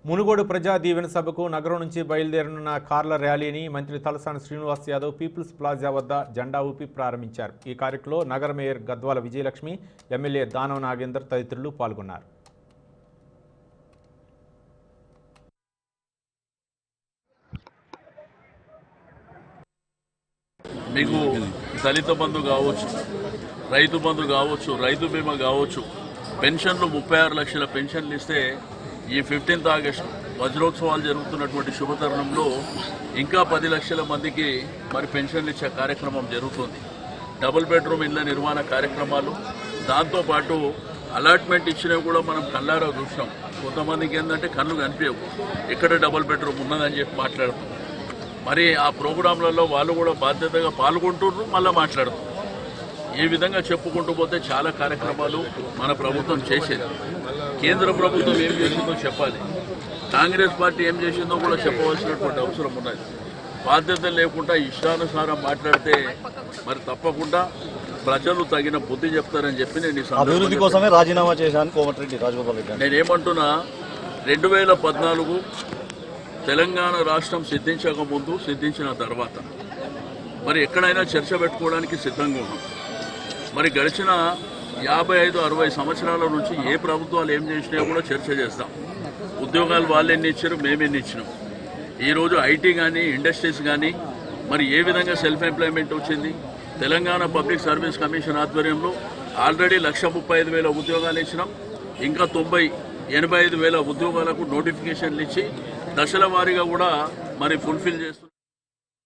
మునుగోడు ప్రజా దీవెన సభకు నగరం నుంచి బయలుదేరనున్న కార్ల ర్యాలీని మంత్రి తలసాని శ్రీనివాస్ యాదవ్ పీపుల్స్ ప్లాజా వద్ద జెండా ఊపి ప్రారంభించారు। ఈ కార్యక్రమంలో నగర మేయర్ గద్వాల విజయలక్ష్మి, ఎమ్మెల్యే దానవ నాగేందర్ తదితరులు పాల్గొన్నారు। మీకు దళిత బంధు కావచ్చు, రైతు బంధు కావచ్చు, రైతు బీమా కావచ్చు, పెన్షన్లు 36 లక్షల పెన్షన్లు ఇస్తే ఈ 15th ఆగస్టు వజ్రోత్సవాలు జరుగుతున్నటువంటి శుభతరుణంలో ఇంకా 10 లక్షల మందికి మరి పెన్షన్లు ఇచ్చే కార్యక్రమం జరుగుతుంది। డబుల్ బెడ్రూమ్ ఇళ్ల నిర్మాణ కార్యక్రమాలు, దాంతోపాటు అలాట్మెంట్ ఇచ్చినవి కూడా మనం కళ్ళారా చూసినాం। కొంతమందికి ఏంటంటే కళ్ళు కనిపించవు, ఎక్కడ డబుల్ బెడ్రూమ్ ఉన్నదని చెప్పి మాట్లాడుతాం। మరి ఆ ప్రోగ్రాంలలో వాళ్ళు కూడా బాధ్యతగా పాల్గొంటున్నారు, మళ్ళీ మాట్లాడుతున్నారు। ఈ విధంగా చెప్పుకుంటూ పోతే చాలా కార్యక్రమాలు మన ప్రభుత్వం చేసేది। కేంద్ర ప్రభుత్వం ఏం చేసిందో చెప్పాలి, కాంగ్రెస్ పార్టీ ఏం చేసిందో కూడా చెప్పవలసినటువంటి అవసరం ఉన్నది। బాధ్యత లేకుండా ఇష్టానుసారం మాట్లాడితే మరి తప్పకుండా ప్రజలు తగిన బుద్ధి చెప్తారని చెప్పి నేను అభివృద్ధి కోసమే రాజీనామా చేశాను కోమటిరెడ్డి రాజగోపాల్ రెడ్డి। నేనేమంటున్నా, 2014 తెలంగాణ రాష్ట్రం సిద్ధించక ముందు, సిద్ధించిన తర్వాత మరి ఎక్కడైనా చర్చ పెట్టుకోవడానికి సిద్ధంగా ఉన్నాం। మరి గడిచిన 55-60 సంవత్సరాల నుంచి ఏ ప్రభుత్వాలు ఏం చేసినా కూడా చర్చ చేస్తాం। ఉద్యోగాలు వాళ్ళు ఎన్ని ఇచ్చారు, మేమెన్ని ఇచ్చినాం। ఈరోజు ఐటీ కానీ, ఇండస్ట్రీస్ కానీ మరి ఏ విధంగా సెల్ఫ్ ఎంప్లాయ్మెంట్ వచ్చింది। తెలంగాణ పబ్లిక్ సర్వీస్ కమిషన్ ఆధ్వర్యంలో ఆల్రెడీ 1,35,000 ఉద్యోగాలు ఇచ్చినాం। ఇంకా 85,000 ఉద్యోగాలకు నోటిఫికేషన్లు ఇచ్చి దశల వారీగా కూడా మరి ఫుల్ఫిల్ చేస్తున్నాం।